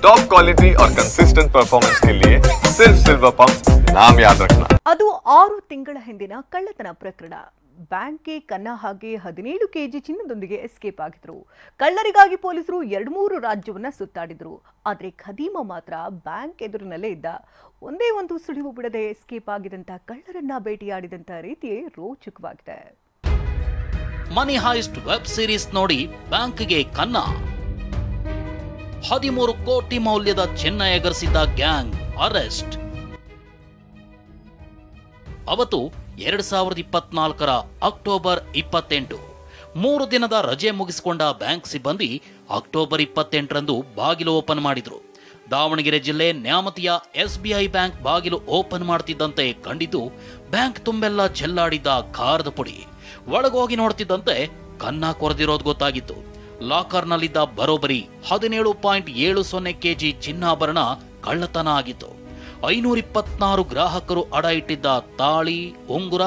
Top quality और consistent performance के लिए सिर्फ सिल्वर पंप नाम याद रखना। ಅದು 6 ತಿಂಗಳ ಹಿಂದಿನ ಕಳ್ಳತನ ಪ್ರಕರಣ. ಬ್ಯಾಂಕ್ಗೆ ಕನ್ನ ಹಾಗೆ 17 ಕೆಜಿ ಚಿನ್ನದೊಂದಿಗೆ ಎಸ್ಕೇಪ್ ಆಗಿದ್ರು. ಕಳ್ಳರಿಗಾಗಿ ಪೊಲೀಸರು 2-3 ರಾಜ್ಯವನ್ನ ಸುತ್ತಾಡಿದ್ರು. ಆದರೆ ಖದೀಮ ಮಾತ್ರ ಬ್ಯಾಂಕ್ ಎದುರಿನಲ್ಲೇ ಇದ್ದ. ಒಂದೇ ಒಂದು ಸುಳಿವು ಬಿಡದೆ ಎಸ್ಕೇಪ್ ಆಗಿದಂತ ಕಳ್ಳರನ್ನ ಭೇಟಿಯಾಡಿದಂತ ರೀತಿಯೇ ರೋಚಕವಾಗಿದೆ. ಮನಿ ಹೈಸ್ಟ್ ವೆಬ್ ಸೀರೀಸ್ ನೋಡಿ ಬ್ಯಾಂಕ್ಗೆ ಕನ್ನ. 13 ಕೋಟಿ ಮೌಲ್ಯದ ಚಿನ್ನ ಎಗರಿಸಿದ್ದ ಗ್ಯಾಂಗ್ ಅರೆಸ್ಟ್. ಅವತ್ತು 2024ರ ಅಕ್ಟೋಬರ್ 28. 3 ದಿನದ ರಜೆ ಮುಗಿಸಿಕೊಂಡ ಬ್ಯಾಂಕ್ ಸಿಬ್ಬಂದಿ ಅಕ್ಟೋಬರ್ 28ರಂದು ಬಾಗಿಲು ಓಪನ್ ಮಾಡಿದ್ರು. ದಾವಣಗೆರೆ ಜಿಲ್ಲೆ ನ್ಯಾಮತಿಯ SBI ಬ್ಯಾಂಕ್ ಬಾಗಿಲು ಓಪನ್ ಮಾಡ್ತಿದ್ದಂತೆ ಕಂಡಿದ್ದು ಬ್ಯಾಂಕ್ ತುಂಬೆಲ್ಲ ಚೆಲ್ಲಾಡಿದ್ದ ಖಾರದ ಪುಡಿ. ಒಳಗೋಗಿ ನೋಡ್ತಿದ್ದಂತೆ ಕನ್ನ ಕೊರೆದಿರೋದು ಗೊತ್ತಾಗಿತ್ತು. ಲಾಕರ್ನಲ್ಲಿದ್ದ ಬರೋಬರಿ 17.70 ಕೆಜಿ ಚಿನ್ನಾಭರಣ ಕಳ್ಳತನ ಆಗಿತ್ತು. 526 ಗ್ರಾಹಕರು ಅಡ ಇಟ್ಟಿದ್ದ ತಾಳಿ, ಉಂಗುರ,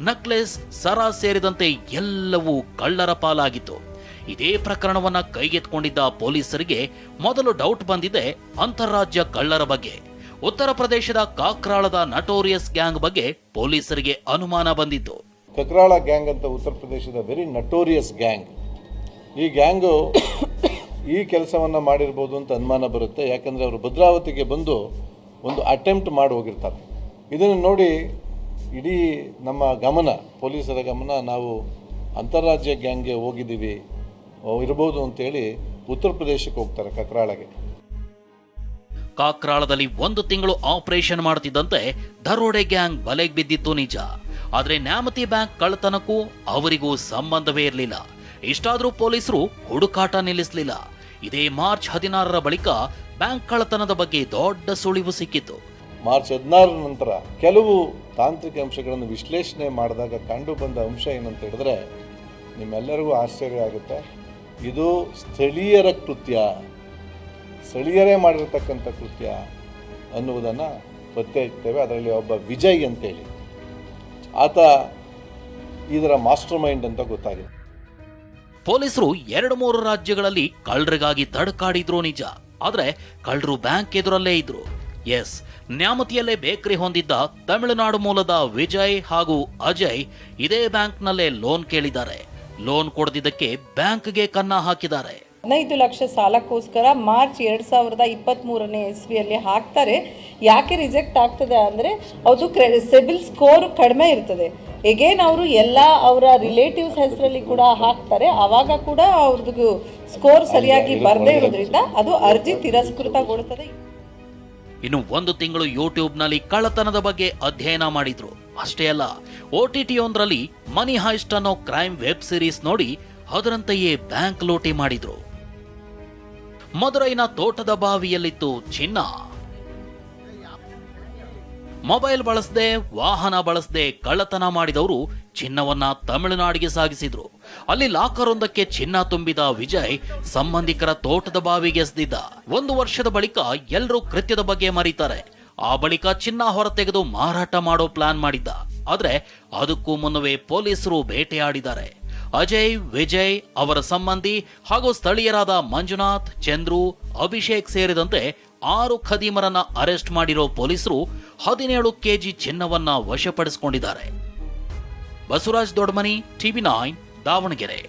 ನಕ್ಲೆಸ್, ಸರ ಸೇರಿದಂತೆ ಎಲ್ಲವೂ ಕಳ್ಳರ ಪಾಲಾಗಿತ್ತು. ಇದೇ ಪ್ರಕರಣವನ್ನ ಕೈಗೆತ್ತಿಕೊಂಡಿದ್ದ ಪೊಲೀಸರಿಗೆ ಮೊದಲು ಡೌಟ್ ಬಂದಿದೆ ಅಂತಾರಾಜ್ಯ ಕಳ್ಳರ ಬಗ್ಗೆ. ಉತ್ತರ ಪ್ರದೇಶದ ಕಾಕ್ರಾಳದ ನಟೋರಿಯಸ್ ಗ್ಯಾಂಗ್ ಬಗ್ಗೆ ಪೊಲೀಸರಿಗೆ ಅನುಮಾನ ಬಂದಿತ್ತು. ಕಕ್ರಾಳ ಗ್ಯಾಂಗ್ ಅಂತ ಉತ್ತರ ಪ್ರದೇಶದ ವೆರಿ ನಟೋರಿಯಸ್ ಗ್ಯಾಂಗ್. ಈ ಗ್ಯಾಂಗು ಈ ಕೆಲಸವನ್ನು ಮಾಡಿರ್ಬೋದು ಅಂತ ಅನುಮಾನ ಬರುತ್ತೆ. ಯಾಕಂದರೆ ಅವರು ಭದ್ರಾವತಿಗೆ ಬಂದು ಒಂದು ಅಟೆಂಪ್ಟ್ ಮಾಡಿ ಹೋಗಿರ್ತಾರೆ. ಇದನ್ನು ನೋಡಿ ಇಡೀ ನಮ್ಮ ಗಮನ, ಪೊಲೀಸರ ಗಮನ, ನಾವು ಅಂತಾರಾಜ್ಯ ಗ್ಯಾಂಗ್ಗೆ ಹೋಗಿದ್ದೀವಿ ಇರ್ಬೋದು ಅಂತೇಳಿ ಉತ್ತರ ಪ್ರದೇಶಕ್ಕೆ ಹೋಗ್ತಾರೆ, ಕಕ್ರಾಳಗೆ. ಕಾಕ್ರಾಳದಲ್ಲಿ 1 ತಿಂಗಳು ಆಪರೇಷನ್ ಮಾಡ್ತಿದ್ದಂತೆ ದರೋಡೆ ಗ್ಯಾಂಗ್ ಬಲೆಗೆ ಬಿದ್ದಿತ್ತು ನಿಜ. ಆದ್ರೆ ನ್ಯಾಮತಿ ಬ್ಯಾಂಕ್ ಕಳ್ಳತನಕ್ಕೂ ಅವರಿಗೂ ಸಂಬಂಧವೇ ಇರಲಿಲ್ಲ. ಇಷ್ಟಾದ್ರೂ ಪೊಲೀಸರು ಹುಡುಕಾಟ ನಿಲ್ಲಿಸಲಿಲ್ಲ. ಇದೇ ಮಾರ್ಚ್ 16ರ ಬಳಿಕ ಬ್ಯಾಂಕ್ ಕಳ್ಳತನದ ಬಗ್ಗೆ ದೊಡ್ಡ ಸುಳಿವು ಸಿಕ್ಕಿತ್ತು. ಮಾರ್ಚ್ 16 ನಂತರ ಕೆಲವು ತಾಂತ್ರಿಕ ಅಂಶಗಳನ್ನು ವಿಶ್ಲೇಷಣೆ ಮಾಡಿದಾಗ ಕಂಡು ಬಂದ ಅಂಶ ಏನಂತ ಹೇಳಿದ್ರೆ ನಿಮ್ಮೆಲ್ಲರಿಗೂ ಆಶ್ಚರ್ಯ ಆಗುತ್ತೆ. ಇದು ಸ್ಥಳೀಯರ ಕೃತ್ಯ, ಸ್ಥಳೀಯರೇ ಮಾಡಿರ್ತಕ್ಕಂಥ ಕೃತ್ಯ ಅನ್ನುವುದನ್ನು ಪತ್ತೆ ಹಚ್ತೇವೆ. ಅದರಲ್ಲಿ ಒಬ್ಬ ವಿಜಯ್ ಅಂತೇಳಿ ಆತ ಇದರ ಮಾಸ್ಟರ್ ಮೈಂಡ್ ಅಂತ ಗೊತ್ತಾಗಿದೆ. ಪೊಲೀಸರು 2-3 ರಾಜ್ಯಗಳಲ್ಲಿ ಕಳ್ಳರಿಗಾಗಿ ತಡಕಾಡಿದ್ರು ನಿಜ. ಆದ್ರೆ ಕಳ್ಳರು ಬ್ಯಾಂಕ್ ಎದುರಲ್ಲೇ ಇದ್ರು. ಎಸ್, ನ್ಯಾಮತಿಯಲ್ಲೇ ಬೇಕರಿ ಹೊಂದಿದ್ದ ತಮಿಳುನಾಡು ಮೂಲದ ವಿಜಯ್ ಹಾಗೂ ಅಜಯ್ ಇದೇ ಬ್ಯಾಂಕ್ನಲ್ಲೇ ಲೋನ್ ಕೇಳಿದ್ದಾರೆ. ಲೋನ್ ಕೊಡದಿದ್ದಕ್ಕೆ ಬ್ಯಾಂಕ್ಗೆ ಕನ್ನ ಹಾಕಿದ್ದಾರೆ. 15 ಲಕ್ಷ ಸಾಲಕ್ಕೋಸ್ಕರ ಮಾರ್ಚ್ 2023ನೇ ಇಸ್ವಿಯಲ್ಲಿ ಹಾಕ್ತಾರೆ. ಯಾಕೆ ರಿಜೆಕ್ಟ್ ಆಗ್ತದೆ ಅಂದರೆ ಅದು ಸಿಬಿಲ್ ಸ್ಕೋರ್ ಕಡಿಮೆ ಇರ್ತದೆ. ಎಗೇನ್ ಅವರು ಎಲ್ಲ ಅವರ ರಿಲೇಟಿವ್ಸ್ ಹೆಸರಲ್ಲಿ ಕೂಡ ಹಾಕ್ತಾರೆ. ಆವಾಗ ಕೂಡ ಅವ್ರದ್ದು ಸ್ಕೋರ್ ಸರಿಯಾಗಿ ಬರದೇ ಇರೋದ್ರಿಂದ ಅದು ಅರ್ಜಿ ತಿರಸ್ಕೃತಗೊಳ್ಳುತ್ತದೆ. ಇನ್ನು 1 ತಿಂಗಳು ಯೂಟ್ಯೂಬ್ನಲ್ಲಿ ಕಳ್ಳತನದ ಬಗ್ಗೆ ಅಧ್ಯಯನ ಮಾಡಿದ್ರು. ಅಷ್ಟೇ ಅಲ್ಲ, OTT ಒಂದರಲ್ಲಿ ಮನಿ ಹೈಸ್ಟ್ ಅನ್ನೋ ಕ್ರೈಮ್ ವೆಬ್ ಸೀರೀಸ್ ನೋಡಿ ಅದರಂತೆಯೇ ಬ್ಯಾಂಕ್ ಲೂಟಿ ಮಾಡಿದ್ರು. ಮದುರೈನ ತೋಟದ ಬಾವಿಯಲ್ಲಿತ್ತು ಚಿನ್ನ. ಮೊಬೈಲ್ ಬಳಸದೆ, ವಾಹನ ಬಳಸದೆ ಕಳ್ಳತನ ಮಾಡಿದವರು ಚಿನ್ನವನ್ನ ತಮಿಳುನಾಡಿಗೆ ಸಾಗಿಸಿದ್ರು. ಅಲ್ಲಿ ಲಾಕರ್ ಒಂದಕ್ಕೆ ಚಿನ್ನ ತುಂಬಿದ ವಿಜಯ್ ಸಂಬಂಧಿಕರ ತೋಟದ ಬಾವಿಗೆ ಎಸೆದಿದ್ದ. 1 ವರ್ಷದ ಬಳಿಕ ಎಲ್ಲರೂ ಕೃತ್ಯದ ಬಗ್ಗೆ ಮರೀತಾರೆ. ಆ ಬಳಿಕ ಚಿನ್ನ ಹೊರತೆಗೆದು ಮಾರಾಟ ಮಾಡೋ ಪ್ಲಾನ್ ಮಾಡಿದ್ದ. ಆದ್ರೆ ಅದಕ್ಕೂ ಮುನ್ನವೇ ಪೊಲೀಸರು ಬೇಟೆಯಾಡಿದ್ದಾರೆ. ಅಜಯ್, ವಿಜಯ್, ಅವರ ಸಂಬಂಧಿ ಹಾಗೂ ಸ್ಥಳೀಯರಾದ ಮಂಜುನಾಥ್, ಚಂದ್ರು, ಅಭಿಷೇಕ್ ಸೇರಿದಂತೆ 6 ಖದೀಮರನ್ನ ಅರೆಸ್ಟ್ ಮಾಡಿರೋ ಪೊಲೀಸರು 17 ಕೆಜಿ ಚಿನ್ನವನ್ನ ವಶಪಡಿಸಿಕೊಂಡಿದ್ದಾರೆ. ಬಸವರಾಜ್ ದೊಡ್ಡಮನಿ, TV9, ದಾವಣಗೆರೆ.